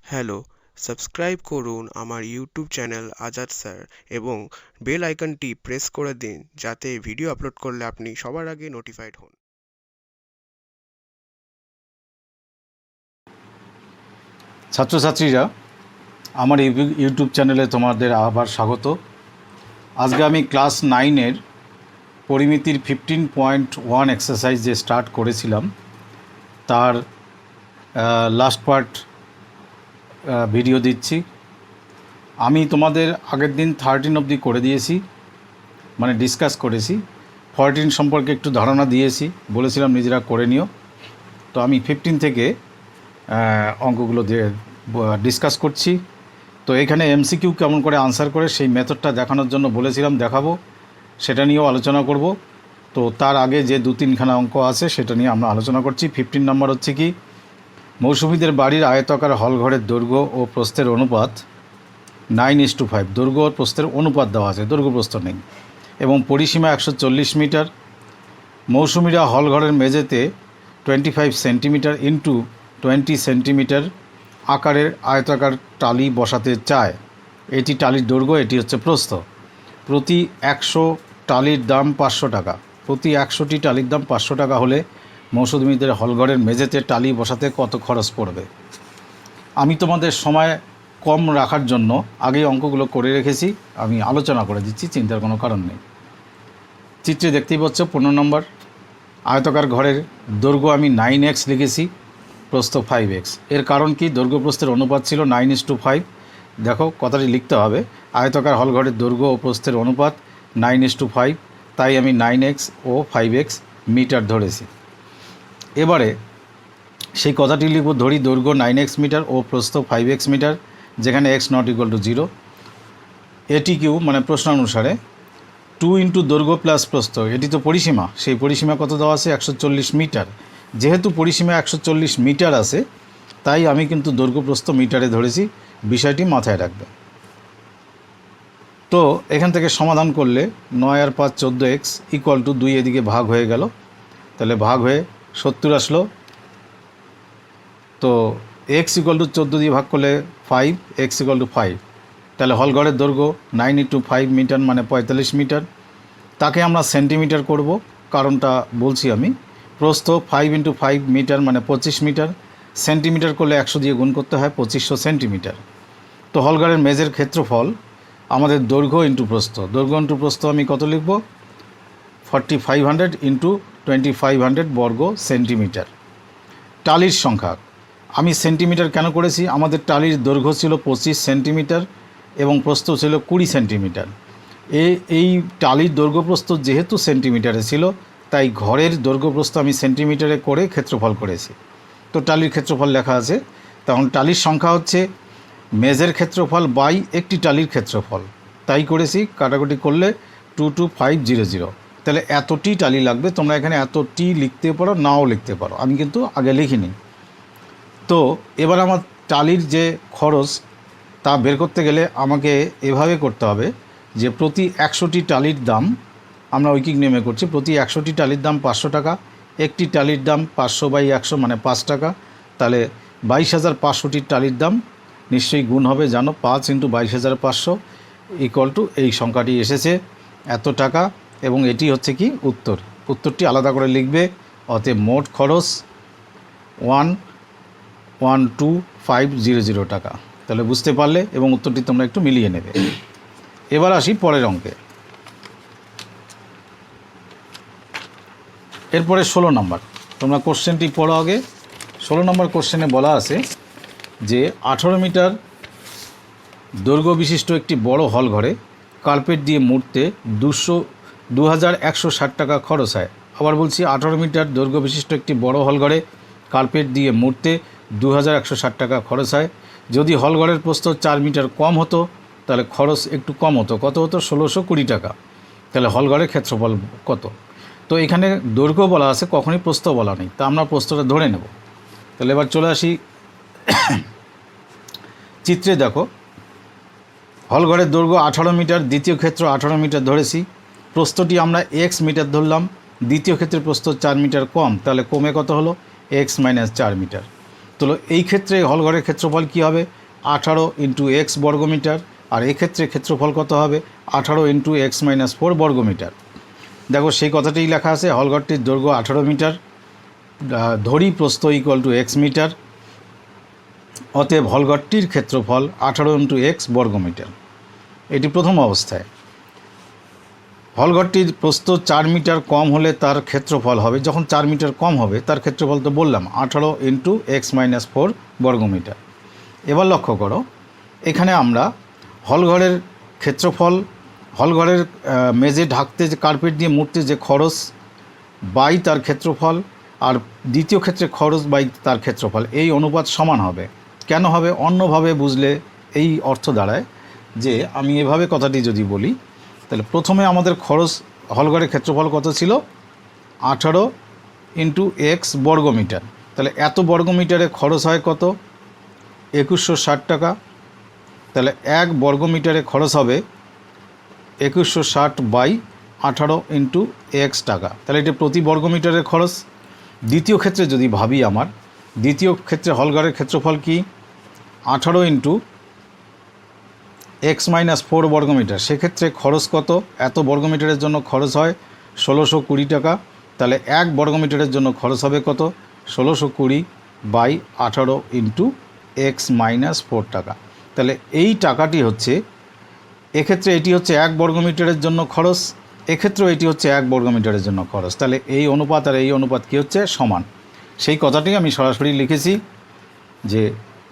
Hello, subscribe করুন আমার YouTube channel Azad sir এবং বেল আইকনটি প্রেস করে দিন যাতে ভিডিও আপলোড করলে আপনি সবার আগে নোটিফাইড হন। ছাত্রছাত্রীরা, আমার ইউটিউব চ্যানেলে তোমাদের আবার স্বাগত। আজকে আমি ক্লাস 9-এর পরিমিতির 15.1 এক্সারসাইজ যে স্টার্ট করেছিলাম তার লাস্ট পার্ট ভিডিও দিচ্ছি। আমি তোমাদের আগের দিন 13 অবধি করে দিয়েছি, মানে ডিসকাস করেছি। 14 সম্পর্কে একটু ধারণা দিয়েছি, বলেছিলাম নিজেরা করে নিও। তো আমি 15 থেকে অঙ্কগুলো দিয়ে ডিসকাস করছি। তো এখানে এমসিকিউ কেমন করে আনসার করে সেই মেথডটা দেখানোর জন্য বলেছিলাম, দেখাবো, সেটা নিয়েও আলোচনা করব। তো তার আগে যে 2-3খানা অঙ্ক আছে সেটা নিয়ে আমরা আলোচনা করছি। 15 নম্বর হচ্ছে কি, মৌসুমীদের বাড়ির আয়তাকার হলঘরের দৈর্ঘ্য ও প্রস্থের অনুপাত 9:5। দৈর্ঘ্য ও প্রস্থের অনুপাত দেওয়া আছে, দৈর্ঘ্য প্রস্থ নেই, এবং পরিসীমা 140 মিটার। মৌসুমীরা হলঘরের মেঝেতে 25 সেন্টিমিটার ইন্টু 20 সেন্টিমিটার আকারের আয়তাকার টালি বসাতে চায়। এটি টালির দৈর্ঘ্য, এটি হচ্ছে প্রস্থ। প্রতি 100 টালির দাম 500 টাকা। প্রতি 100টি টালির দাম 500 টাকা হলে মৌসুমীদের হলঘরের মেঝেতে টালি বসাতে কত খরচ পড়বে? আমি তোমাদের সময় কম রাখার জন্য আগেই অঙ্কগুলো করে রেখেছি, আমি আলোচনা করে দিচ্ছি, চিন্তার কোনো কারণ নেই। চিত্রে দেখতেই পাচ্ছ 15 নম্বর, আয়তাকার ঘরের দৈর্ঘ্য আমি 9x লিখেছি, প্রস্থ 5x। এর কারণ কি, দৈর্ঘ্য প্রস্থের অনুপাত ছিল 9:5। দেখো কথাটি লিখতে হবে, আয়তাকার হলঘরের দৈর্ঘ্য ও প্রস্থের অনুপাত 9:5, তাই আমি 9x ও 5x মিটার ধরেছি। এবারে সেই কথাটি লিখব, ধরি দৈর্ঘ্য 9x মিটার ও প্রস্থ 5x মিটার, যেখানে x ≠ 0। এটি কিউ মানে প্রশ্ন অনুসারে 2 ইন্টু দৈর্ঘ্য প্লাস প্রস্থ, এটি তো পরিসীমা, সেই পরিসীমা কত দেওয়া আছে? 140 মিটার। যেহেতু পরিসীমা 140 মিটার আছে, তাই আমি কিন্তু দৈর্ঘ্য প্রস্থ মিটারে ধরেছি, বিষয়টি মাথায় রাখবে। তো এখান থেকে সমাধান করলে 9 আর 5 14x = 2, এদিকে ভাগ হয়ে গেল, তাহলে ভাগ হয়ে 70 আসলো। তো x = 14 দিয়ে ভাগ করলে 5, x = 5, তাহলে হলঘরের দৈর্ঘ্য 9 × 5 মিটার মানে 45 মিটার। তাকে আমরা সেন্টিমিটার করব, কারণটা বলছি আমি। প্রস্থ 5 × 5 মিটার মানে 25 মিটার। সেন্টিমিটার করলে 100 দিয়ে গুণ করতে হয়, 2500 সেন্টিমিটার। তো হলঘরের মেঝের ক্ষেত্রফল আমাদের দৈর্ঘ্য ইন্টু প্রস্থ। দৈর্ঘ্য ইন্টু প্রস্থ আমি কত লিখব? 4500 × 2500 বর্গ সেন্টিমিটার। টালির সংখ্যা আমি সেন্টিমিটার কেন করেছি? আমাদের টালির দৈর্ঘ্য ছিল 25 সেন্টিমিটার এবং প্রস্থ ছিল 20 সেন্টিমিটার। এই টালির দৈর্ঘ্য প্রস্থ যেহেতু সেন্টিমিটারে ছিল, তাই ঘরের দৈর্ঘ্য প্রস্থ আমি সেন্টিমিটারে করে ক্ষেত্রফল করেছি। তো টালির ক্ষেত্রফল লেখা আছে, তখন টালির সংখ্যা হচ্ছে মেঝের ক্ষেত্রফল বাই একটি টালির ক্ষেত্রফল, তাই করেছি। কাটাকুটি করলে 22500। তাহলে এতটি টালি লাগবে। তোমরা এখানে এতটি লিখতে পারো, নাও লিখতে পারো, আমি কিন্তু আগে লিখিনি। তো এবার আমার টালির যে খরচ তা বের করতে গেলে আমাকে এভাবে করতে হবে যে প্রতি 100টি টালির দাম, আমরা ঐকিক নিয়মে করছি, প্রতি 100টি টালির দাম 500 টাকা। একটি টালির দাম 500/100 মানে 5 টাকা। তাহলে 22,500টি টালির দাম নিশ্চয়ই গুণ হবে, জানো, 5 × 22,500 = এই সংখ্যাটি এসেছে, এত টাকা। এবং এটি হচ্ছে কি উত্তর। উত্তরটি আলাদা করে লিখবে। অতএব মোট খরচ 1,12,500 টাকা। তাহলে বুঝতে পারলে, এবং উত্তরটি তোমরা একটু মিলিয়ে নেবে। এবার আসি পরের অঙ্কে। এরপরে 16 নম্বর, তোমরা কোশ্চেনটি পড়ো আগে। 16 নম্বর কোশ্চেনে বলা আছে যে 18 মিটার দৈর্ঘ্য বিশিষ্ট একটি বড় হল ঘরে কার্পেট দিয়ে মুড়তে 2,160 টাকা খরচ হয়। আবার বলছি, 18 মিটার দৈর্ঘ্য বিশিষ্ট একটি বড় হল ঘরে কার্পেট দিয়ে মুড়তে 2,160 টাকা খরচ হয়। যদি হলঘরের প্রস্থ 4 মিটার কম হতো তাহলে খরচ একটু কম হতো, কত হতো? 1,620 টাকা। তাহলে হলঘরের ক্ষেত্রফল কত? তো এখানে দৈর্ঘ্য বলা আছে, কখনই প্রস্থ বলা নেই, তা আমরা প্রস্থটা ধরে নেব। তাহলে এবার চলে আসি চিত্রে। দেখো, হলঘরের দৈর্ঘ্য 18 মিটার, দ্বিতীয় ক্ষেত্র 18 মিটার ধরেছি। প্রস্থটি আমরা x মিটার ধরলাম। দ্বিতীয় ক্ষেত্রে প্রস্থ 4 মিটার কম, তাহলে কমে কত হলো? x - 4 metre. তাহলে এই ক্ষেত্রে হলঘরের ক্ষেত্রফল কী হবে 18 ইন্টু এক্স বর্গমিটার, আর এক্ষেত্রে ক্ষেত্রফল কত হবে 18 ইন্টু এক্স মাইনাস 4 বর্গমিটার। দেখো সেই কথাটাই লেখা আছে, হলঘরটির দৈর্ঘ্য 18 মিটার, ধরি প্রস্থ ইকুয়াল টু এক্স মিটার, অতএব হলঘরটির ক্ষেত্রফল 18 ইন্টু এক্স বর্গমিটার। এটি প্রথম অবস্থায়। হলঘরটির প্রস্থ 4 মিটার কম হলে তার ক্ষেত্রফল হবে, যখন 4 মিটার কম হবে তার ক্ষেত্রফল তো বললাম 18 ইন্টু এক্স মাইনাস 4 বর্গমিটার। এবার লক্ষ্য করো, এখানে আমরা হলঘরের ক্ষেত্রফল, হলঘরের মেঝে ঢাকতে যে কার্পেট দিয়ে মুড়তে যে খরচ বাই তার ক্ষেত্রফল, আর দ্বিতীয় ক্ষেত্রে খরচ বাই তার ক্ষেত্রফল, এই অনুপাত সমান হবে। কেন হবে? অন্যভাবে বুঝলে এই অর্থ দাঁড়ায় যে, আমি এভাবে কথাটি যদি বলি, তাহলে প্রথমে আমাদের খরচ, হলঘরের ক্ষেত্রফল কত ছিল 18 ইন্টু এক্স বর্গমিটার, তাহলে এত বর্গমিটারে খরচ হয় কত 2160 টাকা। তাহলে 1 বর্গমিটারে খরচ হবে 2160 বাই 18 ইন্টু এক্স টাকা, তাহলে এটা প্রতি বর্গমিটারের খরচ। দ্বিতীয় ক্ষেত্রে যদি ভাবি, আমার দ্বিতীয় ক্ষেত্রে হলঘরের ক্ষেত্রফল কি 18 ইন্টু এক্স মাইনাস 4 বর্গমিটার, সেক্ষেত্রে খরচ কত, এত বর্গমিটারের জন্য খরচ হয় 1620 টাকা। তাহলে 1 বর্গমিটারের জন্য খরচ হবে কত 1620 বাই 18 ইন্টু এক্স মাইনাস 4 টাকা। তাহলে এই টাকাটি হচ্ছে, এক্ষেত্রে এটি হচ্ছে 1 বর্গমিটারের জন্য খরচ, এক্ষেত্রেও এটি হচ্ছে 1 বর্গমিটারের জন্য খরচ। তাহলে এই অনুপাত আর এই অনুপাত কী হচ্ছে সমান। সেই কথাটি আমি সরাসরি লিখেছি যে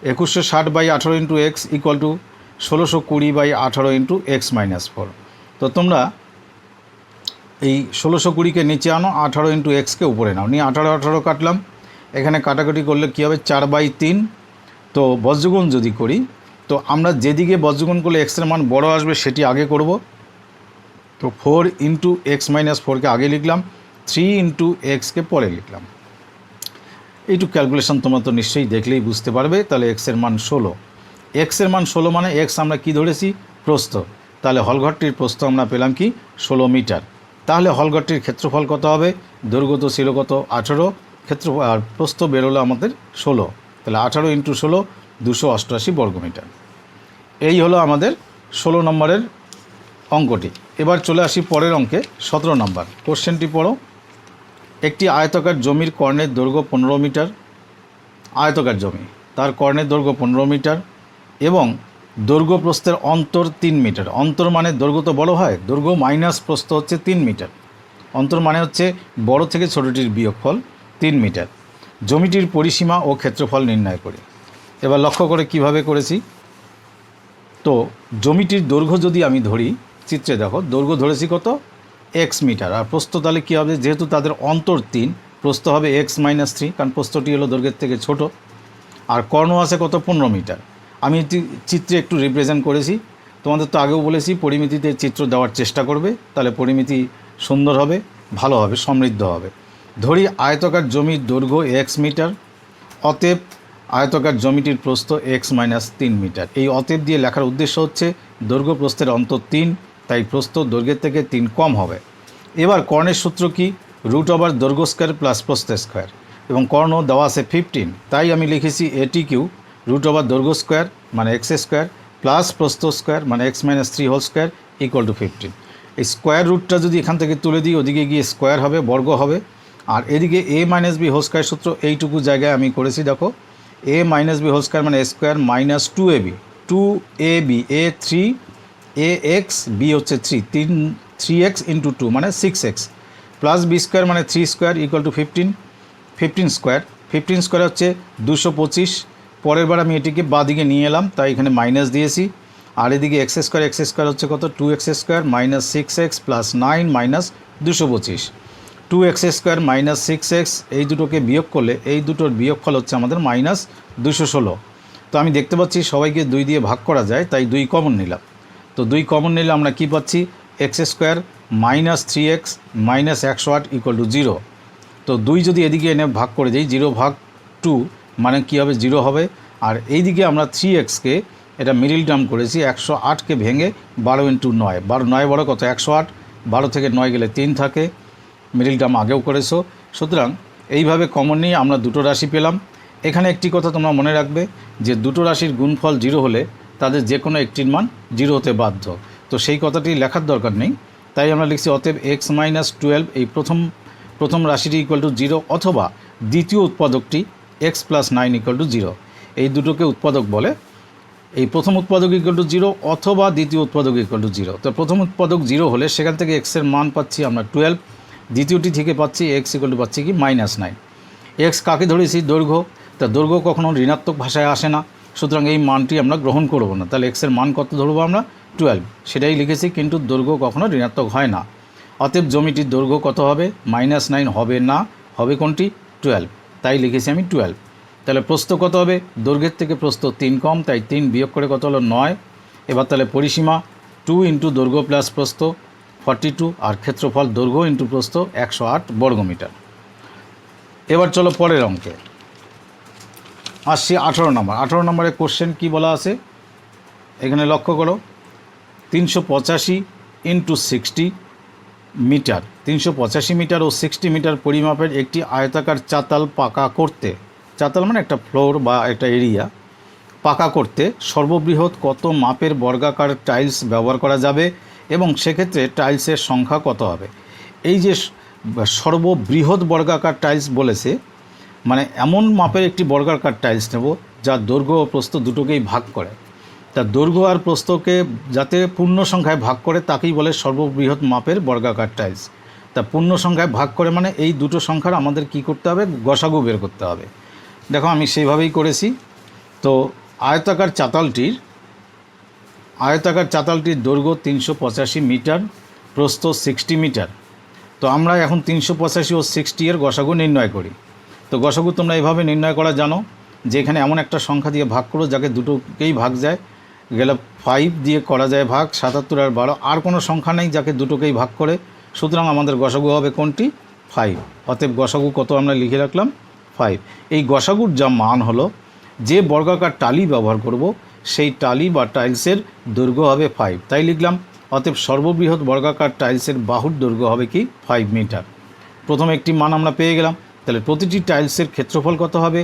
2160 by 18 into x equal to 1620 by 18 into x minus 4। তো তোমরা এই 1620কে নিচে আনো, 18 ইন্টু এক্সকে উপরে নাও, নিয়ে 18 কাটলাম, এখানে কাটাকাটি করলে কী হবে 4 বাই 3। তো বজ্রগুণ যদি করি, তো আমরা যেদিকে বজ্রগুণ করলে এক্সের মান বড় আসবে সেটি আগে করব। তো 4 ইন্টু এক্স মাইনাস 4কে আগে লিখলাম, 3 ইন্টু এক্সকে পরে লিখলাম। এইটুকু ক্যালকুলেশন তোমরা তো নিশ্চয়ই দেখলেই বুঝতে পারবে। তাহলে এক্সের মান 16, এক্সের মান 16 মানে এক্স আমরা কি ধরেছি প্রস্থ, তাহলে হলঘরটির প্রস্থ আমরা পেলাম কি 16 মিটার। তাহলে হলঘরটির ক্ষেত্রফল কত হবে, দৈর্ঘ্য তো ছিল কত 18, ক্ষেত্রফল আর প্রস্থ বেরোলো আমাদের 16, তাহলে 18 ইন্টু 16 288 বর্গমিটার। এই হলো আমাদের 16 নম্বরের অঙ্কটি। এবার চলে আসি পরের অঙ্কে 17 নম্বর। কোশ্চেনটি পড়ো। একটি আয়তাকার জমির কর্ণের দৈর্ঘ্য 15 মিটার, আয়তাকার জমি, তার কর্ণের দৈর্ঘ্য 15 মিটার এবং দৈর্ঘ্য প্রস্থের অন্তর 3 মিটার। অন্তর মানে দৈর্ঘ্য তো বড় হয়, দৈর্ঘ্য মাইনাস প্রস্থ হচ্ছে 3 মিটার, অন্তর মানে হচ্ছে বড় থেকে ছোটোটির বিয়োগফল 3 মিটার। জমিটির পরিসীমা ও ক্ষেত্রফল নির্ণয় করি। এবার লক্ষ্য করে কিভাবে করেছি। তো জমিটির দৈর্ঘ্য যদি আমি ধরি, চিত্রে দেখো দৈর্ঘ্য ধরেছি কত এক্স মিটার, আর প্রস্থ তাহলে কী হবে, যেহেতু তাদের অন্তর 3, প্রস্থ হবে এক্স মাইনাস 3, কারণ প্রস্থটি হলো দৈর্ঘ্যের থেকে ছোট, আর কর্ণ আছে কত 15 মিটার। আমি চিত্রে একটু রিপ্রেজেন্ট করেছি, তোমাদের তো আগেও বলেছি পরিমিতিতে চিত্র দেওয়ার চেষ্টা করবে, তাহলে পরিমিতি সুন্দর হবে, ভালো হবে, সমৃদ্ধ হবে। ধরি আয়তাকার জমির দৈর্ঘ্য এক্স মিটার, অতএব আয়তাকার জমিটির প্রস্থ এক্স মাইনাস 3 মিটার। এই অতএব দিয়ে লেখার উদ্দেশ্য হচ্ছে দৈর্ঘ্য প্রস্থের অন্তর 3, তাই প্রস্থ দৈর্ঘ্যের থেকে 3 কম হবে। এবার কর্ণের সূত্র কি, রুট ওভার দৈর্ঘ্য স্কোয়ার প্লাস প্রস্থ স্কোয়ার, এবং কর্ণ দেওয়া আছে 15, তাই আমি লিখেছি এটি কিউ রুট ওভার দৈর্ঘ্য স্কোয়ার মানে এক্স স্কোয়ার প্লাস প্রস্থ স্কোয়ার মানে x minus 3 whole square equal to 15। এই স্কোয়ার রুটটা যদি এখান থেকে তুলে দিই, ওদিকে গিয়ে স্কোয়ার হবে, বর্গ হবে, আর এদিকে এ মাইনাস বি হোল স্কোয়ার সূত্র এইটুকু জায়গায় আমি করেছি। দেখো এ মাইনাস বি হোল স্কোয়ার মানে এ স্কোয়ার মাইনাস 2ab, এ 3, এ এক্স, বি হচ্ছে 3x ইন্টু 2 মানে 6x প্লাস বি স্কোয়ার মানে 3 square equal to 15 square, 15 square হচ্ছে 225। পরের বার আমি এটিকে বাদিকে নিয়ে এলাম, তাই এখানে মাইনাস দিয়েছি, আর এদিকে এক্স স্কোয়ার হচ্ছে কত 2x square minus 6x plus 9 minus 225, 2x square minus 6x, এই দুটোকে বিয়োগ করলে এই দুটোর বিয়োগফল হচ্ছে আমাদের মাইনাস 216। তো আমি দেখতে পাচ্ছি সবাইকে 2 দিয়ে ভাগ করা যায়, তাই 2 কমন নিলাম। তো 2 কমন নিলে আমরা কি পাচ্ছি, x square minus 3x minus 108 equal to 0। তো 2 যদি এদিকে এনে ভাগ করে দিই, 0 ভাগ 2 মানে কী হবে 0 হবে, আর এইদিকে আমরা 3xকে এটা মিডিল টার্ম করেছি, 108কে ভেঙে 12 ইন্টু 9, 9 বড় কত 108, 12 থেকে 9 গেলে 3 থাকে, মিডিল টার্ম আগেও করেছো। সুতরাং এইভাবে কমন নিয়ে আমরা দুটো রাশি পেলাম। এখানে একটি কথা তোমরা মনে রাখবে যে দুটো রাশির গুণফল 0 হলে তাদের যে কোনো একটির মান 0 হতে বাধ্য। তো সেই কথাটি লেখার দরকার নেই, তাই আমরা লিখছি অতএব x - 12 এই প্রথম রাশিটি ইকুয়াল টু 0 অথবা দ্বিতীয় উৎপাদকটি x + 9 ইকুয়াল টু 0। এই দুটোকে উৎপাদক বলে। এই প্রথম উৎপাদক ইকুয়াল টু 0 অথবা দ্বিতীয় উৎপাদক ইকুয়াল টু 0। তো প্রথম উৎপাদক 0 হলে সেখান থেকে x এর মান পাচ্ছি আমরা 12, দ্বিতীয়টি থেকে পাচ্ছি x ইকুয়াল টু পাচ্ছি কি -9। x কাকে ধরেছি? দৈর্ঘ্য। তা দৈর্ঘ্য কখনো ঋণাত্মক ভাষায় আসে না, সুতরাং এই মানটি আমরা গ্রহণ করব না। তাহলে x এর মান কত ধরবো আমরা? 12, সেটাই লিখেছি, কিন্তু দৈর্ঘ্য কখনো ঋণাত্মক হয় না। অতএব জমিটির দৈর্ঘ্য কত হবে? -9 হবে না, হবে কোনটি? 12, তাই লিখেছি আমি 12। তাহলে প্রস্থ কত হবে? দৈর্ঘ্যের থেকে প্রস্থ 3 কম, তাই 3 বিয়োগ করে কত হলো? 9। এবার তাহলে পরিসীমা 2 ইন্টু দৈর্ঘ্য প্লাস প্রস্থ 42, আর ক্ষেত্রফল দৈর্ঘ্য ইন্টু প্রস্থ 108 বর্গমিটার। এবার চলো পরের অঙ্কে আসছি। 18 নম্বরের কোশ্চেন কি বলা আছে এখানে লক্ষ্য করো। 385 ইন্টু 60 মিটার, 385 মিটার ও 60 মিটার পরিমাপের একটি আয়তাকার চাতাল পাকা করতে, চাতাল মানে একটা ফ্লোর বা একটা এরিয়া, পাকা করতে সর্ববৃহৎ কত মাপের বর্গাকার টাইলস ব্যবহার করা যাবে এবং সেক্ষেত্রে টাইলসের সংখ্যা কত হবে? এই যে সর্ববৃহৎ বর্গাকার টাইলস বলেছে, মানে এমন মাপের একটি বর্গাকার টাইলস নেব যা দৈর্ঘ্য ও প্রস্থ দুটোকেই ভাগ করে। তা দৈর্ঘ্য আর প্রস্থকে যাতে পূর্ণ সংখ্যায় ভাগ করে তাকেই বলে সর্ববৃহৎ মাপের বর্গাকার টাইলস। তা পূর্ণ সংখ্যায় ভাগ করে মানে এই দুটো সংখ্যার আমাদের কি করতে হবে? গসাগু বের করতে হবে। দেখো আমি সেইভাবেই করেছি। তো আয়তাকার চাতালটির দৈর্ঘ্য 385 মিটার, প্রস্থ 60 মিটার। তো আমরা এখন 385 ও 60 এর গসাগু নির্ণয় করি। তো গসাগু তোমরা এভাবে নির্ণয় করা জানো যে এখানে এমন একটা সংখ্যা দিয়ে ভাগ করো যাকে দুটোকেই ভাগ যায়, গেলে 5 দিয়ে করা যায় ভাগ, 77 আর 12, আর কোনো সংখ্যা নেই যাকে দুটোকেই ভাগ করে, সুতরাং আমাদের গসাগু হবে কোনটি? 5। অতএব গসাগু কত আমরা লিখে রাখলাম? 5। এই গসাগুর যা মান হলো, যে বর্গাকার টালি ব্যবহার করব সেই টালি বা টাইলসের দৈর্ঘ্য হবে 5, তাই লিখলাম। অতএব সর্ববৃহৎ বর্গাকার টাইলসের বাহুর দৈর্ঘ্য হবে কি? 5 মিটার। প্রথম একটি মান আমরা পেয়ে গেলাম। তাহলে প্রতিটি টাইলসের ক্ষেত্রফল কত হবে?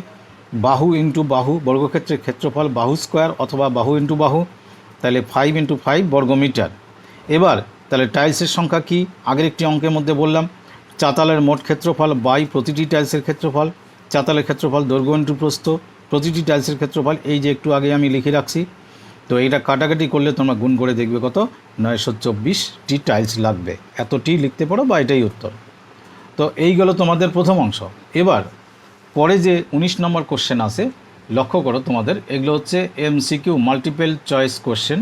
বাহু ইন্টু বাহু, বর্গক্ষেত্রের ক্ষেত্রফল বাহু স্কোয়ার অথবা বাহু ইন্টু বাহু, তাহলে 5 ইন্টু 5 বর্গমিটার। এবার তাহলে টাইলসের সংখ্যা কি? আগের একটি অঙ্কের মধ্যে বললাম চাতালের মোট ক্ষেত্রফল বাই প্রতিটি টাইলসের ক্ষেত্রফল, চাতালের ক্ষেত্রফল দৈর্ঘ্য ইন্টু প্রস্থ, প্রতিটি টাইলসের ক্ষেত্রফল এই যে একটু আগে আমি লিখে রাখছি। তো এইটা কাটাকাটি করলে তোমরা গুণ করে দেখবে কত? 924টি টাইলস লাগবে। এতটি লিখতে পারো বা এটাই উত্তর। তো এই গেল তোমাদের প্রথম অংশ। এবার পরে যে 19 নম্বর কোশ্চেন আছে লক্ষ্য করো তোমাদের, এগুলো হচ্ছে MCQ মাল্টিপল চয়েস কোশ্চেন,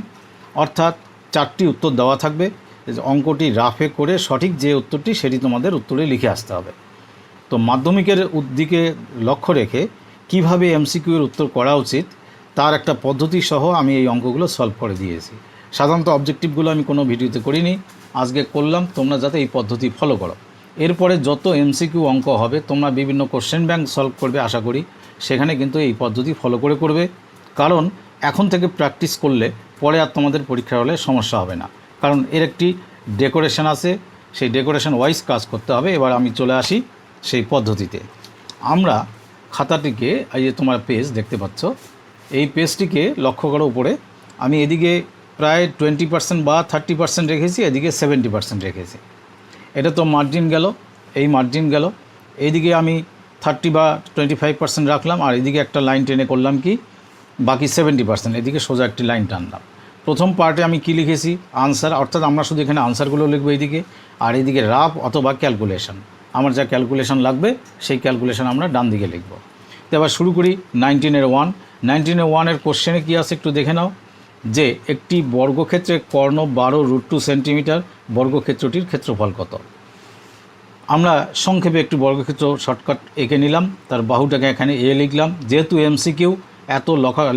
অর্থাৎ 4টি উত্তর দেওয়া থাকবে। অঙ্কটি রাফে করে সঠিক যে উত্তরটি সেটি তোমাদের উত্তরে লিখে আসতে হবে। তো মাধ্যমিকের দিকে লক্ষ্য রেখে কিভাবে MCQ এর উত্তর করা উচিত তার একটা পদ্ধতি সহ আমি এই অঙ্কগুলো সলভ করে দিয়েছি। সাধারণত অবজেক্টিভগুলো আমি কোনো ভিডিওতে করিনি, আজকে করলাম, তোমরা যাতে এই পদ্ধতি ফলো করো। এরপরে যত MCQ অঙ্ক হবে তোমরা বিভিন্ন কোশ্চেন ব্যাংক সলভ করবে আশা করি, সেখানে কিন্তু এই পদ্ধতি ফলো করে করবে। কারণ এখন থেকে প্র্যাকটিস করলে পরে আর তোমাদের পরীক্ষা হলে সমস্যা হবে না, কারণ এর একটি ডেকোরেশন আছে, সেই ডেকোরেশন ওয়াইজ কাজ করতে হবে। এবার আমি চলে আসি সেই পদ্ধতিতে। আমরা খাতাটিকে, এই যে তোমার পেজ দেখতে পাচ্ছ, এই পেজটিকে লক্ষ্য করো উপরে আমি এদিকে প্রায় 20% বা 30% রেখেছি, এদিকে 70% রেখেছি। এটা তো মার্জিন গেল, এই মার্জিন গেল, এইদিকে আমি 30 বা 25% রাখলাম, আর এদিকে একটা লাইন টেনে করলাম কি বাকি 70%, এদিকে সোজা একটি লাইন টানলাম। প্রথম পার্টে আমি কি লিখেছি? আনসার, অর্থাৎ আমরা শুধু এখানে আনসারগুলো লিখবো এইদিকে, আর এইদিকে রাফ অথবা ক্যালকুলেশন, আমার যা ক্যালকুলেশন লাগবে সেই ক্যালকুলেশন আমরা ডান দিকে লিখব। তো এবার শুরু করি 19-এর 1 কোশ্চেনে কী আছে একটু দেখে নাও, যে একটি বর্গক্ষেত্রের কর্ণ 12√2 সেন্টিমিটার, বর্গক্ষেত্রটির ক্ষেত্রফল কত? আমরা সংক্ষেপে একটু বর্গক্ষেত্র শর্টকাট এঁকে নিলাম, তার বাহুটাকে এখানে এ লিখলাম। যেহেতু MCQ এত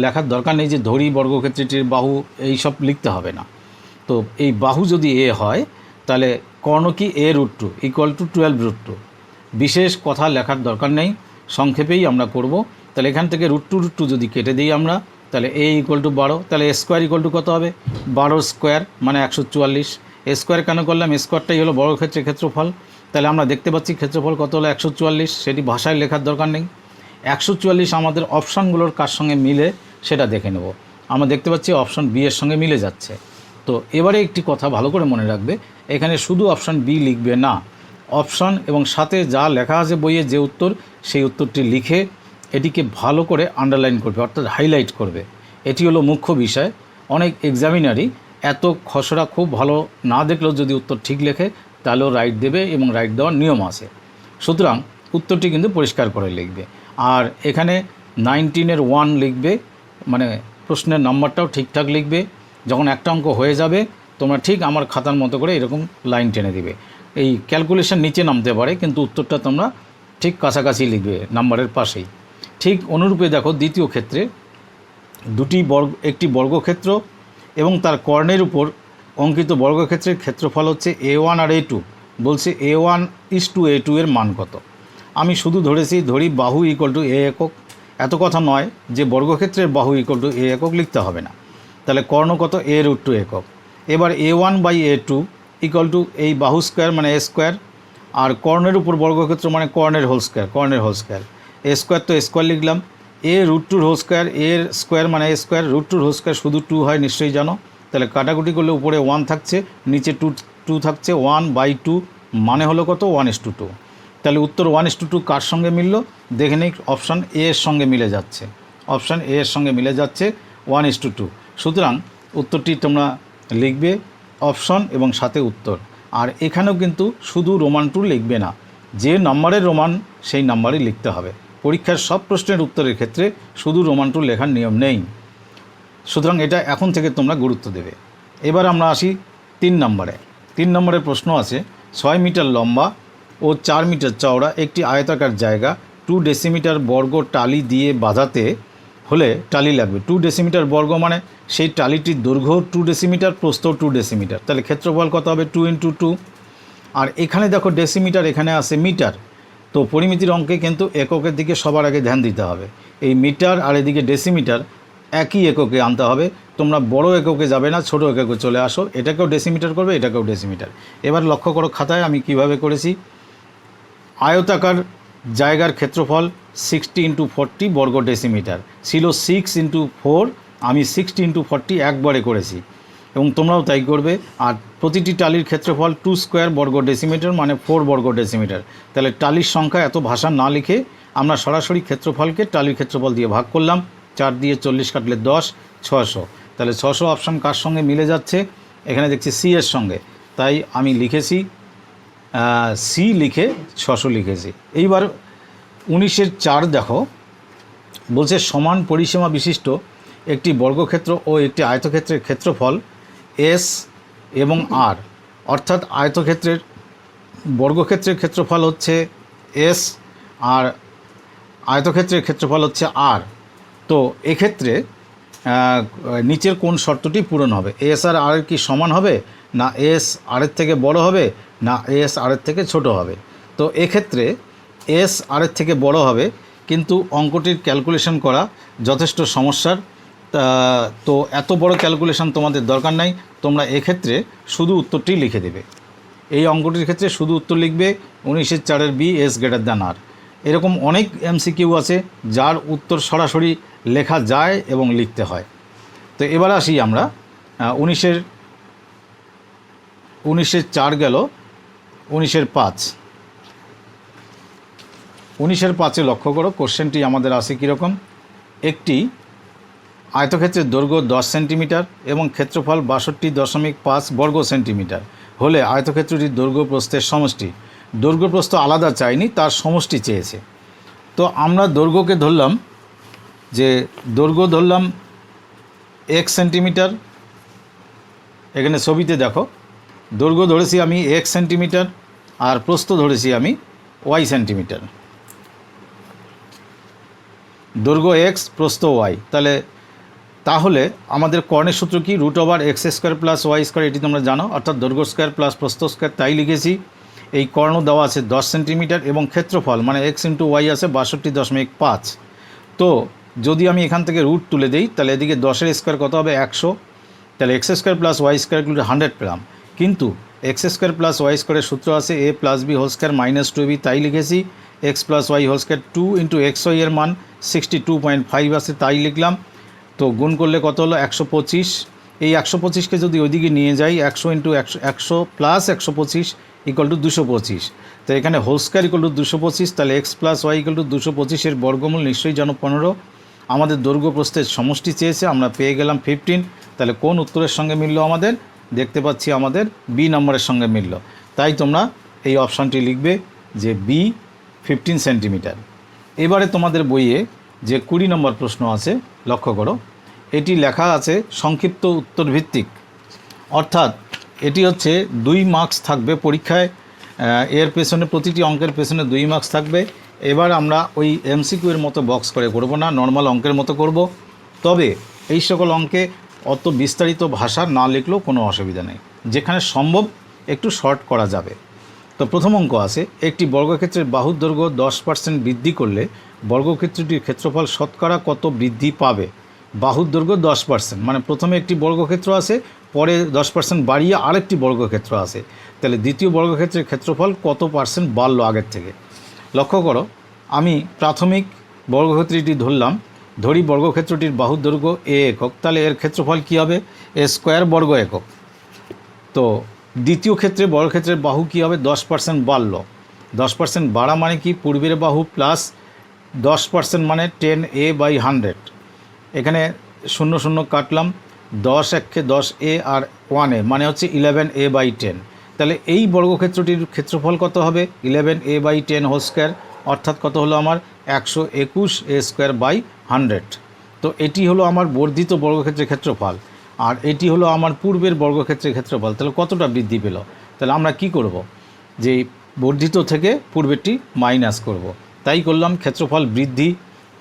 লেখার দরকার নেই যে ধরি বর্গক্ষেত্রটির বাহু, এই সব লিখতে হবে না। তো এই বাহু যদি এ হয় তাহলে কর্ণ কি a√2 = 12√2, বিশেষ কথা লেখার দরকার নেই, সংক্ষেপেই আমরা করব। তাহলে এখান থেকে √2 যদি কেটে দিই আমরা, তাহলে a = 12, তাহলে a স্কোয়ার = কত হবে? 12 স্কোয়ার মানে 144। a স্কোয়ার কেন করলাম? a স্কোয়ারটাই হলো বর্গক্ষেত্রের ক্ষেত্রফল। তাহলে আমরা দেখতে পাচ্ছি ক্ষেত্রফল কত হলো? 144, সেটি ভাষায় লেখার দরকার নেই। 144 আমাদের অপশানগুলোর কার সঙ্গে মিলে সেটা দেখে নেব। আমরা দেখতে পাচ্ছি অপশান বি এর সঙ্গে মিলে যাচ্ছে। তো এবারে একটি কথা ভালো করে মনে রাখবে, এখানে শুধু অপশান বি লিখবে না, অপশান এবং সাথে যা লেখা আছে বইয়ে যে উত্তর, সেই উত্তরটি লিখে এটিকে ভালো করে আন্ডারলাইন করবে, অর্থাৎ হাইলাইট করবে। এটি হলো মুখ্য বিষয়। অনেক এক্সামিনারই এত খসড়া খুব ভালো না দেখলেও যদি উত্তর ঠিক লেখে তাহলেও রাইট দেবে এবং রাইট দেওয়ার নিয়ম আছে। সুতরাং উত্তরটি কিন্তু পরিষ্কার করে লিখবে। আর এখানে 19-এর 1 লিখবে, মানে প্রশ্নের নাম্বারটাও ঠিকঠাক লিখবে। যখন একটা অঙ্ক হয়ে যাবে তোমরা ঠিক আমার খাতার মতো করে এরকম লাইন টেনে দিবে। এই ক্যালকুলেশন নিচে নামতে পারে কিন্তু উত্তরটা তোমরা ঠিক কাছাকাছি লিখবে নাম্বারের পাশেই। ঠিক অনুরূপে দেখো দ্বিতীয় ক্ষেত্রে একটি বর্গক্ষেত্র এবং তার কর্ণের উপর অঙ্কিত বর্গক্ষেত্রের ক্ষেত্রফল হচ্ছে A1 আর A2। বলছে A1:A2 এর মান কত। আমি শুধু ধরি বাহু ইকুয়াল টু A একক। এত কথা নয় যে বর্গক্ষেত্রের বাহু ইকুয়াল টু A একক লিখতে হবে না। তাহলে কর্ণ কত? A√2 একক। এবার A1/A2 ইকুয়াল টু এই বাহু স্কোয়ার মানে A স্কোয়ার, আর কর্ণের উপর বর্গক্ষেত্র মানে কর্ণের হোল স্কোয়ার। A স্কোয়ার তো A স্কোয়ার লিখলাম। A√2 হোল স্কোয়ার, এর স্কোয়ার মানে A স্কোয়ার, √2 হোল স্কোয়ার শুধু 2 হয় নিশ্চয়ই জানো। তাহলে কাটাকুটি করলে উপরে 1 থাকছে, নিচে 2 থাকছে, 1/2 মানে হলো কত? 1:2। তাহলে উত্তর 1:2 কার সঙ্গে মিলল দেখে নিই। অপশান এ এর সঙ্গে মিলে যাচ্ছে, অপশান এ এর সঙ্গে মিলে যাচ্ছে 1:2। সুতরাং উত্তরটি তোমরা লিখবে অপশন এবং সাথে উত্তর। আর এখানেও কিন্তু শুধু রোমান 2 লিখবে না, যে নাম্বারের রোমান সেই নাম্বারই লিখতে হবে। পরীক্ষার সব প্রশ্নের উত্তরের ক্ষেত্রে শুধু রোমান 2 লেখার নিয়ম নেই। সুতরাং এটা এখন থেকে তোমরা গুরুত্ব দেবে। এবার আমরা আসি 3 নম্বরে। 3 নম্বরের প্রশ্ন আছে 6 মিটার লম্বা ও 4 মিটার চওড়া একটি আয়তাকার জায়গা 2 ডেসিমিটার বর্গ টালি দিয়ে বাঁধাতে হলে টালি লাগবে। 2 ডেসিমিটার বর্গ মানে সেই টালিটির দৈর্ঘ্য 2 ডেসিমিটার, প্রস্থ 2 ডেসিমিটার। তাহলে ক্ষেত্রফল কত হবে? 2 × 2। আর এখানে দেখো ডেসিমিটার, এখানে আছে মিটার। তো পরিমিতির অঙ্কে কিন্তু এককের দিকে সবার আগে ধ্যান দিতে হবে। এই মিটার আর এদিকে ডেসিমিটার একই এককে আনতে হবে। তোমরা বড় এককে যাবে না, ছোট এককে চলে আসো। এটাকেও ডেসিমিটার করবে, এটাকেও ডেসিমিটার। এবার লক্ষ্য করো খাতায় আমি কিভাবে করেছি। আয়তাকার জায়গার ক্ষেত্রফল 60 × 40 বর্গ ডেসিমিটার ছিল। 6 × 4, আমি 60 × 40 একবারে করেছি এবং তোমরাও তাই করবে। আর প্রতিটি টালির ক্ষেত্রফল 2 স্কোয়ার বর্গ ডেসিমিটার মানে 4 বর্গ ডেসিমিটার। তাহলে টালির সংখ্যা এত ভাষা না লিখে আমরা সরাসরি ক্ষেত্রফলকে টালির ক্ষেত্রফল দিয়ে ভাগ করলাম। 4 দিয়ে 40 কাটলে 10, 600। তাহলে 600 অপশান কার সঙ্গে মিলে যাচ্ছে? এখানে দেখছি সি এর সঙ্গে, তাই আমি লিখেছি সি লিখে 600 লিখেছি। এইবার 19-এর 4 দেখো, বলছে সমান পরিসীমা বিশিষ্ট একটি বর্গক্ষেত্র ও একটি আয়তক্ষেত্রের ক্ষেত্রফল এস এবং আর, অর্থাৎ আয়তক্ষেত্রের বর্গক্ষেত্রের ক্ষেত্রফল হচ্ছে এস আর আয়তক্ষেত্রের ক্ষেত্রফল হচ্ছে আর। তো এক্ষেত্রে নিচের কোন শর্তটি পূরণ হবে? এস আর আর কি সমান হবে, না এস আরের থেকে বড় হবে, না এস আরের থেকে ছোট হবে? তো এক্ষেত্রে এস আরের থেকে বড় হবে, কিন্তু অঙ্কটির ক্যালকুলেশন করা যথেষ্ট সমস্যার। তো এত বড় ক্যালকুলেশন তোমাদের দরকার নাই। তোমরা এক্ষেত্রে শুধু উত্তরটি লিখে দেবে। এই অঙ্কটির ক্ষেত্রে শুধু উত্তর লিখবে 19-এর 4 বি এস গ্রেটার দ্যান আর। এরকম অনেক এমসিকিউ আছে যার উত্তর সরাসরি লেখা যায় এবং লিখতে হয়। তো এবার আসি আমরা 19-এর 4 গেল। 19-এর 5, 19-এর 5-এ লক্ষ্য করো কোশ্চেনটি আমাদের আসে কীরকম। একটি আয়তক্ষেত্রের দৈর্ঘ্য 10 সেন্টিমিটার এবং ক্ষেত্রফল 62.5 বর্গ সেন্টিমিটার হলে আয়তক্ষেত্রটির দৈর্ঘ্য প্রস্থের সমষ্টি। দৈর্ঘ্য প্রস্থ আলাদা চাইনি, তার সমষ্টি চেয়েছে। তো আমরা দৈর্ঘ্যকে ধরলাম, যে দৈর্ঘ্য ধরলাম x সেন্টিমিটার। এখানে ছবিতে দেখো দৈর্ঘ্য ধরেছি আমি x সেন্টিমিটার আর প্রস্থ ধরেছি আমি y সেন্টিমিটার। দৈর্ঘ্য x, প্রস্থ y। তাহলে আমাদের কর্ণের সূত্র কি? √(x² + y²), এটি তোমরা জানো, অর্থাৎ দৈর্ঘ্য স্কোয়ার প্লাস প্রস্থ স্কোয়ার। তাই লিখেছি। এই কর্ণ দেওয়া আছে 10 সেন্টিমিটার এবং ক্ষেত্রফল মানে x × y আছে 62.5। তো যদি আমি এখান থেকে রুট তুলে দিই তাহলে এদিকে 10-এর স্কোয়ার কত হবে? 100। তাহলে x² + y² 100 পেলাম। কিন্তু x² + y² সূত্র আছে a + b² - 2ab, তাই লিখেছি x plus y whole square 2 into x y এর মান 62.5 আছে তাই লিখলাম। তো গুণ করলে কত হলো 125। এই 125কে যদি ওইদিকে নিয়ে যাই 100 ইন্টু 100 প্লাস 125 ইকুয়াল টু 225। তো এখানে হোল স্কোয়ার ইকুয়াল টু 225, তাহলে x plus y equal to 225 এর বর্গমূল নিশ্চয়ই জানো 15। আমাদের দৈর্ঘ্য প্রস্থের সমষ্টি চেয়েছে, আমরা পেয়ে গেলাম 15। তাহলে কোন উত্তরের সঙ্গে মিলল আমাদের? দেখতে পাচ্ছি আমাদের বি নম্বরের সঙ্গে মিলল। তাই তোমরা এই অপশানটি লিখবে যে বি 15 সেন্টিমিটার। এবারে তোমাদের বইয়ে যে 20 নম্বর প্রশ্ন আছে লক্ষ্য করো, এটি লেখা আছে সংক্ষিপ্ত উত্তর ভিত্তিক, অর্থাৎ এটি হচ্ছে 2 মার্কস থাকবে পরীক্ষায়। এর পেছনে প্রতিটি অঙ্কের পেছনে 2 মার্কস থাকবে। এবার আমরা ওই এমসিকিউ এর মতো বক্স করে করব না, নর্মাল অঙ্কের মতো করব। তবে এই সকল অঙ্কে অত বিস্তারিত ভাষা না লিখলেও কোনো অসুবিধা নেই, যেখানে সম্ভব একটু শর্ট করা যাবে। তো প্রথম অঙ্ক আছে, একটি বর্গক্ষেত্রের বাহুর দৈর্ঘ্য 10% বৃদ্ধি করলে বর্গক্ষেত্রটির ক্ষেত্রফল শতকরা কত বৃদ্ধি পাবে? বাহুর দৈর্ঘ্য 10%, মানে প্রথমে একটি বর্গক্ষেত্র আছে, পরে 10% বাড়িয়ে আরেকটি বর্গক্ষেত্র আছে, তাহলে দ্বিতীয় বর্গক্ষেত্রের ক্ষেত্রফল কত পার্সেন্ট বাড়লো আগের থেকে? লক্ষ্য করো, আমি প্রাথমিক বর্গক্ষেত্রটি ধরি বর্গক্ষেত্রটির বাহুর দৈর্ঘ্য এ একক, তাহলে এর ক্ষেত্রফল কী হবে? এ স্কোয়ার বর্গ একক। তো দ্বিতীয় ক্ষেত্রে বর্গক্ষেত্রের বাহু কী হবে? 10% বাড়লো। 10% বাড়া মানে কি? পূর্বের বাহু প্লাস 10% মানে 10a/100। এখানে 0 0 কাটলাম, 10 একে 10a আর 1a মানে হচ্ছে 11a/10। তাহলে এই বর্গক্ষেত্রটির ক্ষেত্রফল কত হবে? 11a/10 হোল স্কোয়ার, অর্থাৎ কত হলো আমার? 121a²/100। তো এটি হলো আমার বর্ধিত বর্গক্ষেত্রের ক্ষেত্রফল, আর এটি হলো আমার পূর্বের বর্গক্ষেত্রের ক্ষেত্রফল। তাহলে কতটা বৃদ্ধি পেল? তাহলে আমরা কি করব? যে বর্ধিত থেকে পূর্বেরটি মাইনাস করব। তাই করলাম ক্ষেত্রফল বৃদ্ধি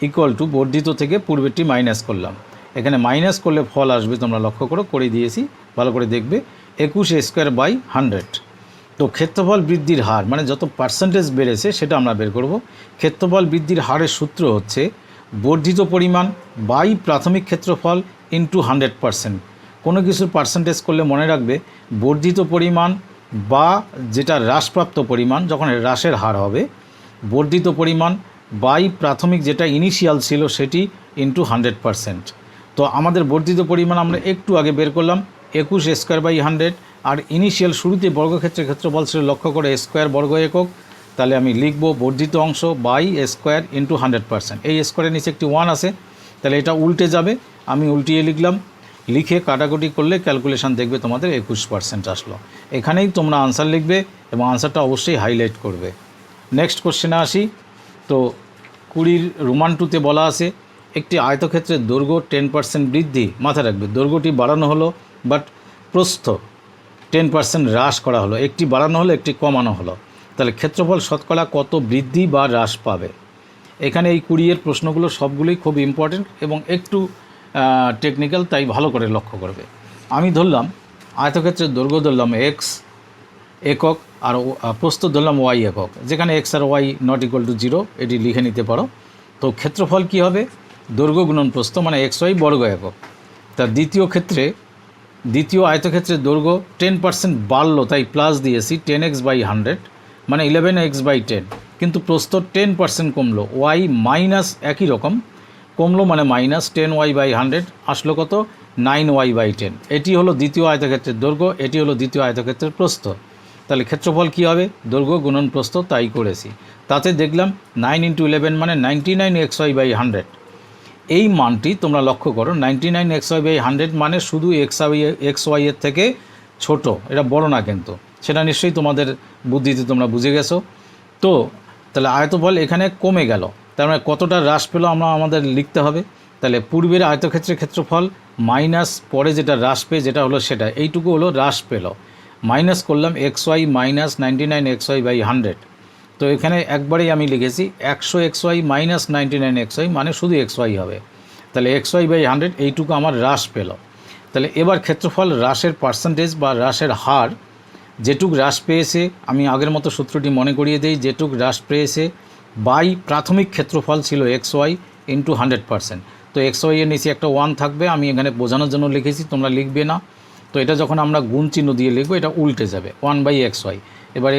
ইকুয়াল টু বর্ধিত থেকে পূর্বেরটি মাইনাস করলাম। এখানে মাইনাস করলে ফল আসবে, তোমরা লক্ষ্য করে দিয়েছি, ভালো করে দেখবে, 21a²/100। তো ক্ষেত্রফল বৃদ্ধির হার মানে যত পার্সেন্টেজ বেড়েছে সেটা আমরা বের করব। ক্ষেত্রফল বৃদ্ধির হারের সূত্র হচ্ছে বর্ধিত পরিমাণ বাই প্রাথমিক ক্ষেত্রফল ইন্টু 100%। কোনো কিছুর পার্সেন্টেজ করলে মনে রাখবে বর্ধিত পরিমাণ বা যেটা হ্রাসপ্রাপ্ত পরিমাণ যখন হ্রাসের হার হবে, বর্ধিত পরিমাণ বাই প্রাথমিক যেটা ইনিশিয়াল ছিল সেটি ইন্টু 100%। তো আমাদের বর্ধিত পরিমাণ আমরা একটু আগে বের করলাম 21a²/100, আর ইনিশিয়াল শুরুতে বর্গক্ষেত্রের ক্ষেত্রফল ছিল লক্ষ্য করে স্কোয়ার বর্গ একক। তাহলে আমি লিখব বর্ধিত অংশ বাই স্কোয়ার ইন্টু 100%। এই স্কোয়ারের নিচে একটি 1 আছে, তাহলে এটা উল্টে যাবে, আমি উল্টিয়ে লিখলাম। লিখে কাটাকুটি করলে ক্যালকুলেশন দেখবে তোমাদের 21% আসলো। এখানেই তোমরা আনসার লিখবে এবং আনসারটা অবশ্যই হাইলাইট করবে। নেক্সট কোশ্চেনে আসি। তো 20 রোমান 2তে বলা আছে একটি আয়তক্ষেত্রের দৈর্ঘ্য 10% বৃদ্ধি, মাথায় রাখবে দৈর্ঘ্যটি বাড়ানো হলো বাট প্রস্থ 10% হ্রাস করা হলো, একটি বাড়ানো হলো একটি কমানো হলো, তাহলে ক্ষেত্রফল শতকরা কত বৃদ্ধি বা হ্রাস পাবে? এখানে এই 20 এর প্রশ্নগুলো সবগুলোই খুব ইম্পর্টেন্ট এবং একটু টেকনিক্যাল, তাই ভালো করে লক্ষ্য করবে। আমি ধরলাম আয়তক্ষেত্রের দৈর্ঘ্য ধরলাম এক্স একক আর প্রস্থ ধরলাম ওয়াই একক, যেখানে এক্স আর ওয়াই নট ইকুয়াল টু 0, এটি লিখে নিতে পারো। তো ক্ষেত্রফল কি হবে? দৈর্ঘ্য গুণন প্রস্থ মানে এক্স ওয়াই বর্গ একক। তার দ্বিতীয় আয়তক্ষেত্রের দৈর্ঘ্য 10% বাড়লো, তাই প্লাস দিয়েছি 10x/100 মানে 11x/10, কিন্তু প্রস্থ 10% কমলো, ওয়াই মাইনাস একই রকম কমলো মানে মাইনাস 10y/100 আসলো কত? 9y/10। এটি হলো দ্বিতীয় আয়তক্ষেত্রের দৈর্ঘ্য, এটি হলো দ্বিতীয় আয়তক্ষেত্রের প্রস্থ। তাহলে ক্ষেত্রফল কি হবে? দৈর্ঘ্য গুণন প্রস্থ, তাই করেছি। তাতে দেখলাম 9 × 11 মানে 99xy/100। এই মানটি তোমরা লক্ষ্য করো, 99xy/100 মানে শুধু xy এর থেকে ছোট, এটা বড় না, কিন্তু সেটা নিশ্চয়ই তোমাদের বুদ্ধিতে তোমরা বুঝে গেছো। তো তাহলে আয়তফল এখানে কমে গেল, তার মানে কতটা হ্রাস পেল আমরা আমাদের লিখতে হবে। তাহলে পূর্বের আয়তক্ষেত্রের ক্ষেত্রফল মাইনাস পরে যেটা হ্রাস পেয়ে যেটা হলো সেটা, এইটুকু হলো হ্রাস পেল, মাইনাস করলাম xy মাইনাস 99xy/100। তো এখানে একবারেই আমি লিখেছি 100xy মাইনাস 99xy মানে শুধু xy হবে, তাহলে xy/100 এইটুকু আমার হ্রাস পেল। তাহলে এবার ক্ষেত্রফল হ্রাসের পার্সেন্টেজ বা হ্রাসের হার, যেটুক হ্রাস পেয়েছে আমি আগের মতো সূত্রটি মনে করিয়ে দিই, যেটুক হ্রাস পেয়েছে বাই প্রাথমিক ক্ষেত্রফল ছিল xy ইন্টু 100%। তো xy এর নিচে একটা 1 থাকবে, আমি এখানে বোঝানোর জন্য লিখেছি, তোমরা লিখবে না। তো এটা যখন আমরা গুণ চিহ্ন দিয়ে লিখবো এটা উল্টে যাবে 1/xy। এবার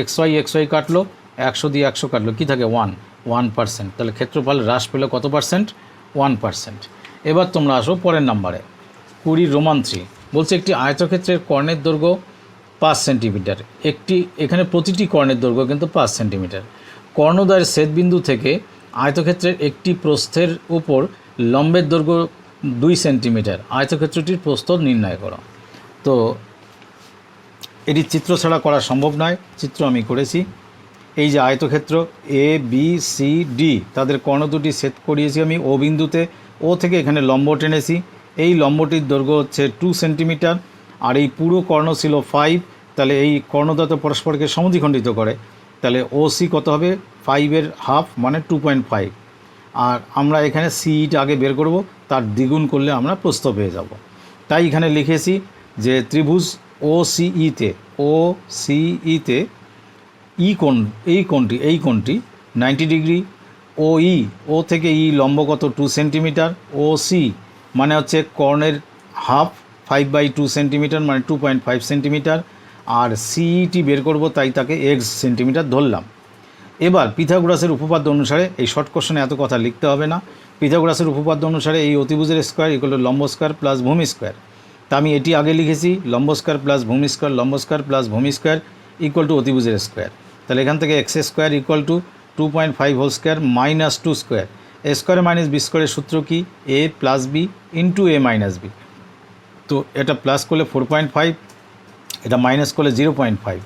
xy কাটলো, 100 দিয়ে 100 কাটলো, কী থাকে 1, 1%। তাহলে ক্ষেত্রফল হ্রাস পেলে কত পার্সেন্ট? 1%। এবার তোমরা আসো পরের নাম্বারে 20 রোমান 3 বলছে একটি আয়তক্ষেত্রের কর্ণের দৈর্ঘ্য 5 সেন্টিমিটার। এখানে প্রতিটি কর্ণের দৈর্ঘ্য কিন্তু 5 সেন্টিমিটার। কর্ণদ্বয়ের ছেদবিন্দু থেকে আয়তক্ষেত্রের একটি প্রস্থের উপর লম্বের দৈর্ঘ্য 2 সেন্টিমিটার। আয়তক্ষেত্রটির প্রস্থ নির্ণয় করো। তো এটি চিত্র ছাড়া করা সম্ভব নয়, চিত্র আমি করেছি। এই যে আয়তক্ষেত্র এ বি সি ডি, তাদের কর্ণ দুটি ছেদ করিয়েছি আমি ও বিন্দুতে। ও থেকে এখানে লম্ব টেনেছি। এই লম্বটির দৈর্ঘ্য হচ্ছে 2 সেন্টিমিটার, আর এই পুরো কর্ণ ছিল 5। তাহলে এই কর্ণদ্বয় তো পরস্পরকে সমদ্বিখণ্ডিত করে, তাহলে ও সি কত হবে? 5-এর হাফ মানে 2.5। আর আমরা এখানে সিইটা আগে বের করব, তার দ্বিগুণ করলে আমরা প্রস্থ পেয়ে যাব। তাই এখানে লিখেছি যে ত্রিভুজ ও সিইতে এই কোণটি 90 ডিগ্রি। ও থেকে ই লম্ব কত? 2 সেন্টিমিটার। ও সি মানে হচ্ছে কর্ণের হাফ, 5/2 সেন্টিমিটার মানে 2.5 সেন্টিমিটার। আর সিইটি বের করব, তাই তাকে x সেন্টিমিটার ধরলাম। এবার পিথাগোরাসের উপপাদ্য অনুসারে, এই শর্ট কোশ্চেনে এত কথা লিখতে হবে না, পিথাগোরাসের উপপাদ্য অনুসারে এই অতিভুজের স্কোয়ার ইকুয়াল টু লম্ব স্কোয়ার প্লাস ভূমি স্কোয়ার। তা আমি এটি আগে লিখেছি, লম্ব স্কোয়ার প্লাস ভূমি স্কোয়ার, লম্ব স্কোয়ার প্লাস ভূমি স্কোয়ার ইকুয়াল টু অতিভুজের স্কোয়ার। তাহলে এখান থেকে x square equal to 2.5 whole square minus 2 square. A square minus B স্কোয়ারের সূত্র কি? A plus B into A minus B. তো এটা প্লাস করলে 4.5, এটা মাইনাস করলে 0.5।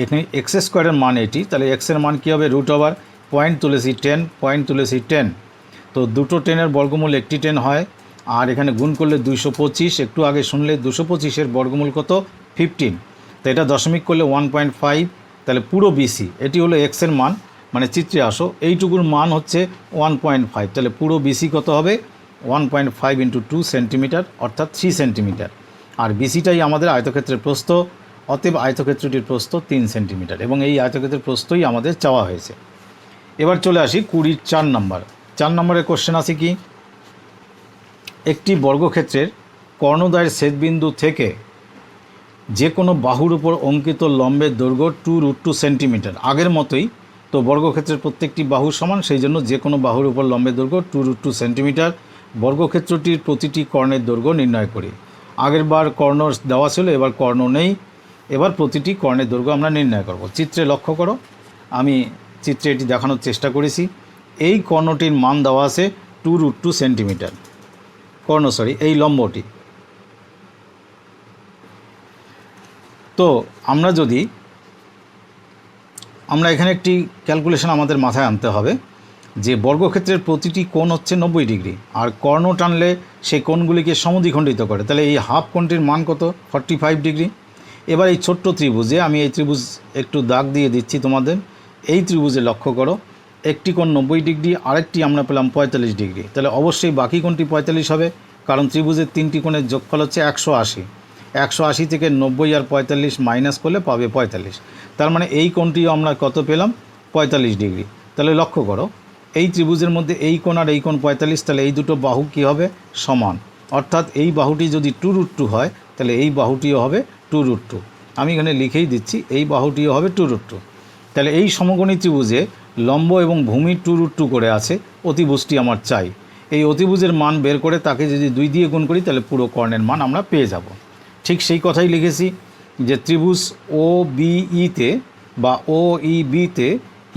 এখানে এক্স স্কোয়ারের মান এটি, তাহলে এক্সের মান কী হবে? রুট ওভার পয়েন্ট তুলেছি 10। তো দুটো 10-এর বর্গমূল একটি 10 হয়, আর এখানে গুণ করলে 225। একটু আগে শুনলে 225-এর বর্গমূল কত? 15। তো এটা দশমিক করলে 1.5। তাহলে পুরো বিসি এটি হলো এক্সের মান, মানে চিত্রে আসো, এইটুকুর মান হচ্ছে 1.5। তাহলে পুরো বিসি কত হবে? 1.5 ইন্টু 2 সেন্টিমিটার, অর্থাৎ 3 সেন্টিমিটার। আর বিসিটাই আমাদের আয়তক্ষেত্রের প্রস্থ, অতএব আয়তক্ষেত্রটির প্রস্থ 3 সেন্টিমিটার, এবং এই আয়তক্ষেত্রের প্রস্থই আমাদের চাওয়া হয়েছে। এবার চলে আসি 20-র 4 নম্বর। 4 নম্বরের কোশ্চেন আছে কি? একটি বর্গক্ষেত্রের কর্ণদ্বয়ের ছেদবিন্দু থেকে যে কোনো বাহুর উপর অঙ্কিত লম্বের দৈর্ঘ্য 2√2 সেন্টিমিটার। আগের মতোই তো, বর্গক্ষেত্রের প্রত্যেকটি বাহু সমান, সেই জন্য যে কোনো বাহুর উপর লম্বের দৈর্ঘ্য 2√2 সেন্টিমিটার। বর্গক্ষেত্রটির প্রতিটি কর্ণের দৈর্ঘ্য নির্ণয় করি। আগের বার কর্ণ দেওয়া ছিল, এবার কর্ণ নেই। এবার প্রতিটি কর্ণের দৈর্ঘ্য আমরা নির্ণয় করব। চিত্রে লক্ষ্য করো, আমি চিত্রে এটি দেখানোর চেষ্টা করেছি। এই কর্ণটির মান দেওয়া আছে 2√2 সেন্টিমিটার। এই লম্বটি। তো আমরা এখানে একটি ক্যালকুলেশন আমাদের মাথায় আনতে হবে যে বর্গক্ষেত্রের প্রতিটি কোণ হচ্ছে 90 ডিগ্রি, আর কর্ণ টানলে সেই কোণগুলিকে সমদ্বিখণ্ডিত করে। তাহলে এই হাফ কোণটির মান কত? 45 ডিগ্রি। এবার এই ছোট্ট ত্রিভুজে, আমি এই ত্রিভুজ একটু দাগ দিয়ে দিচ্ছি তোমাদের। এই ত্রিভুজে লক্ষ্য করো, একটি কোণ 90 ডিগ্রি, আরেকটি আমরা পেলাম 45 ডিগ্রি। তাহলে অবশ্যই বাকি কোণটি 45 হবে, কারণ ত্রিভুজের তিনটি কোণের যোগফল হচ্ছে 180। 180 থেকে 90 আর 45 মাইনাস করলে পাবে 45। তার মানে এই কোণটিও আমরা কত পেলাম? 45 ডিগ্রি। তাহলে লক্ষ্য করো, এই ত্রিভুজের মধ্যে এই কোণ আর এই কোণ 45, তাহলে এই দুটো বাহু কী হবে? সমান। অর্থাৎ এই বাহুটি যদি 2√2 হয়, তাহলে এই বাহুটিও হবে 2√2। আমি এখানে লিখেই দিচ্ছি, এই বাহুটিও হবে 2√2। তাহলে এই সমকোণী ত্রিভুজে লম্ব এবং ভূমি 2√2 করে আছে, অতিভুজটি আমার চাই। এই অতিভুজের মান বের করে তাকে যদি 2 দিয়ে গুণ করি, তাহলে পুরো কর্ণের মান আমরা পেয়ে যাব। ঠিক সেই কথাই লিখেছি যে ত্রিভুজ ও বিইতে বা ও ই বিতে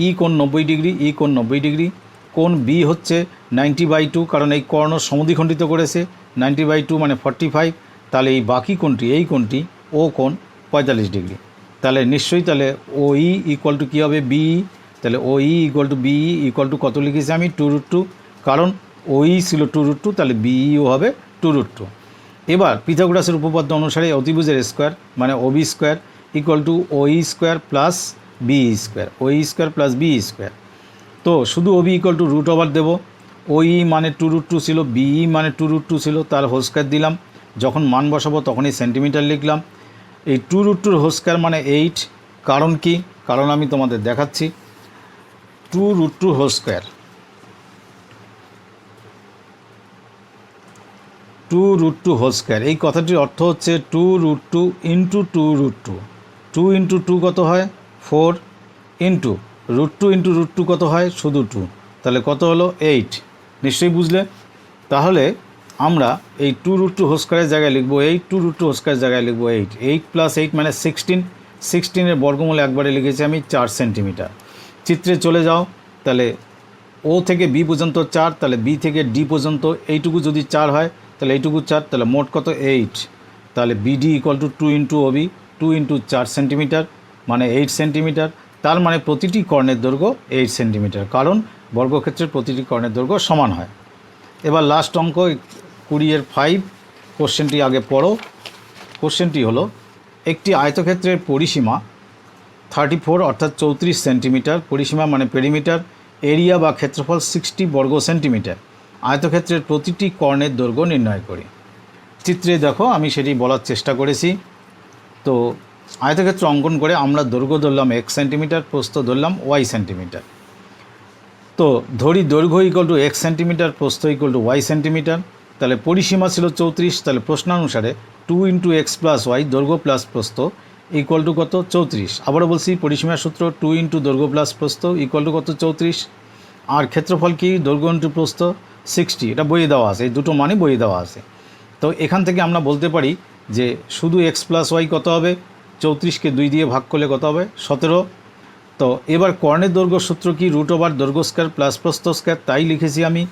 ই কোণ 90 ডিগ্রি, ই কোণ 90 ডিগ্রি। কোণ বি হচ্ছে 90/2, কারণ এই কর্ণ সমদ্বিখণ্ডিত করেছে। 90/2 মানে 45। তাহলে এই বাকি কোণটি, এই কোণটি ও কোণ 45 ডিগ্রি। তাহলে নিশ্চয়ই, তাহলে ও ই ইকুয়াল টু কী হবে? বিই। তাহলে O E equal to B E equal to কত লিখেছি আমি? 2√2। কারণ ও ই ছিল 2√2, তাহলে বিইও হবে 2√2। এবার পিথাগোরাসের উপপাদ্য অনুসারে অতিভুজের স্কোয়ার মানে OB square equal to O E square plus BE square, O E square plus BE square. তো শুধু OB equal to root over দেবো। ও ই মানে 2√2 ছিল, বিই মানে 2√2 ছিল, তার হোল স্কোয়ার দিলাম। যখন মান বসাবো তখনই সেন্টিমিটার লিখলাম। এই 2√2 হোল স্কোয়ার মানে 8। কারণ কি? কারণ আমি তোমাদের দেখাচ্ছি। 2√2 হোল স্কোয়ার, 2√2 হোল স্কোয়ার, এই কথাটির অর্থ হচ্ছে 2√2 ইন্টু 2√2। 2 ইন্টু 2 কত হয়? 4 ইন্টু √2 ইন্টু √2 কত হয়? শুধু 2। তাহলে কত হলো 8, নিশ্চয়ই বুঝলে। তাহলে আমরা এই 2√2 হোল স্কয়ারের জায়গায় লিখব 8, 2√2 হোল স্কয়ারের জায়গায় লিখব 8, 8 + 8 মানে 16, 16-এর বর্গমূল একবারে লিখেছি আমি 4 সেন্টিমিটার। চিত্রে চলে যাও, তাহলে ও থেকে বি পর্যন্ত 4, তাহলে বি থেকে ডি পর্যন্ত এইটুকু যদি 4 হয় তাহলে এইটুকু 4, তাহলে মোট কত 8। তাহলে বিডি = 2 × ওবি, 2 × 4 সেন্টিমিটার মানে 8 সেন্টিমিটার। তার মানে প্রতিটি কর্ণের দৈর্ঘ্য 8 সেন্টিমিটার, কারণ বর্গক্ষেত্রের প্রতিটি কর্ণের দৈর্ঘ্য সমান হয়। এবার লাস্ট অঙ্ক 20-এর 5, কোশ্চেনটি আগে পড়ো। কোশ্চেনটি হলো, একটি আয়তক্ষেত্রের পরিসীমা 34 অর্থাৎ 34 সেন্টিমিটার, পরিসীমা মানে পেরিমিটার, এরিয়া বা ক্ষেত্রফল 60 বর্গ সেন্টিমিটার। আয়তক্ষেত্রের প্রতিটি কর্ণের দৈর্ঘ্য নির্ণয় করি। চিত্রে দেখো আমি সেটি বলার চেষ্টা করেছি। তো আয়তক্ষেত্র অঙ্কন করে আমরা দৈর্ঘ্য ধরলাম x সেন্টিমিটার, প্রস্থ ধরলাম y সেন্টিমিটার। তো ধরি দৈর্ঘ্য = x সেন্টিমিটার, প্রস্থ = y সেন্টিমিটার। তাহলে পরিসীমা ছিল 34, তাহলে প্রশ্নানুসারে 2 × x + y, দৈর্ঘ্য প্লাস প্রস্থ = কত 34। আবারও বলছি, পরিসীমার সূত্র 2 × দৈর্ঘ্য প্লাস প্রস্থ = কত 34। আর ক্ষেত্রফল কি, দৈর্ঘ্য × প্রস্থ 60, এটা বইয়ে দেওয়া আছে, এই দুটো মানে বইয়ে দেওয়া আছে। তো এখান থেকে আমরা বলতে পারি যে শুধু x + y কত হবে, 34কে 2 দিয়ে ভাগ করলে কত হবে 17। তো এবার কর্ণের দৈর্ঘ্য সূত্র কি, √ দৈর্ঘ্য স্কয়ার প্লাস প্রস্থ স্কয়ার, তাই লিখেছি আমি।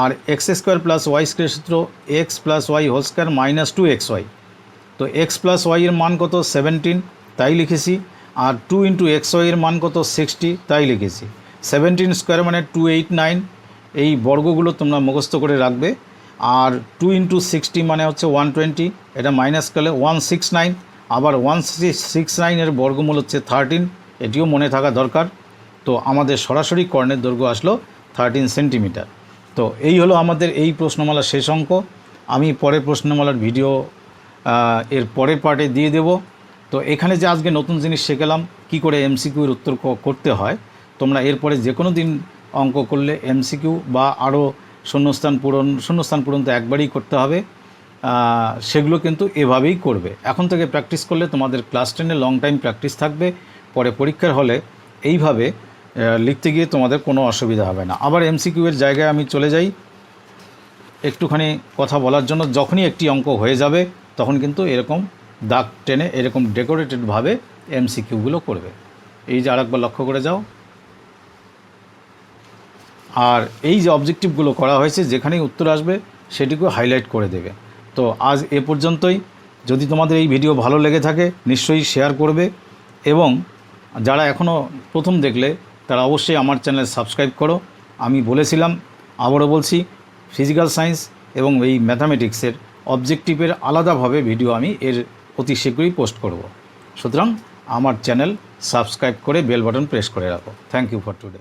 আর x² + y² সূত্র x + y whole square minus 2xy। তো x + y এর মান কত 17, তাই লিখেছি। আর 2 × xy এর মান কত 60, তাই লিখেছি। 17 স্কয়ার মানে 289, এই বর্গগুলো তোমরা মুখস্থ করে রাখবে। আর 2 × 60 মানে হচ্ছে 120, এটা মাইনাস করলে 169। আবার 169 এর বর্গমূল হচ্ছে 13, এটিও মনে থাকা দরকার। তো আমাদের সরাসরি কর্ণের দৈর্ঘ্য আসলো 13 সেন্টিমিটার। তো এই হলো আমাদের এই প্রশ্নমালার শেষ অঙ্ক। আমি পরের প্রশ্নমালার ভিডিও এর পরের পার্টে দিয়ে দেব। তো এখানে যে আজকে নতুন জিনিস শেখালাম কি করে এমসিকিউর উত্তর করতে হয়, তোমরা এরপরে যে কোনো দিন অঙ্ক করলে এমসিকিউ বা আরও শূন্যস্থান পূরণ তো একবারই করতে হবে, সেগুলো কিন্তু এভাবেই করবে। এখন থেকে প্র্যাকটিস করলে তোমাদের ক্লাস 10-এ লং টাইম প্র্যাকটিস থাকবে, পরে পরীক্ষার হলে এইভাবে লিখতে গিয়ে তোমাদের কোনো অসুবিধা হবে না। আবার এমসিকিউ এর জায়গায় আমি চলে যাই একটুখানি কথা বলার জন্য। যখনই একটি অঙ্ক হয়ে যাবে তখন কিন্তু এরকম দাগ টেনে এরকম ডেকোরেটেডভাবে এমসিকিউগুলো করবে। এই যে আরেকবার লক্ষ্য করে যাও। আর এই যে অবজেক্টিভগুলো করা হয়েছে, যেখানেই উত্তর আসবে সেটিকেও হাইলাইট করে দেবে। তো আজ এ পর্যন্তই। যদি তোমাদের এই ভিডিও ভালো লেগে থাকে নিশ্চয়ই শেয়ার করবে, এবং যারা এখনও প্রথম দেখলে তারা অবশ্যই আমার চ্যানেল সাবস্ক্রাইব করো। আমি বলেছিলাম, আবারও বলছি, ফিজিক্যাল সায়েন্স এবং এই ম্যাথামেটিক্সের অবজেক্টিভের আলাদাভাবে ভিডিও আমি এর অতি শীঘ্রই পোস্ট করব। সুতরাং আমার চ্যানেল সাবস্ক্রাইব করে বেল বাটন প্রেস করে রাখো। Thank you for today.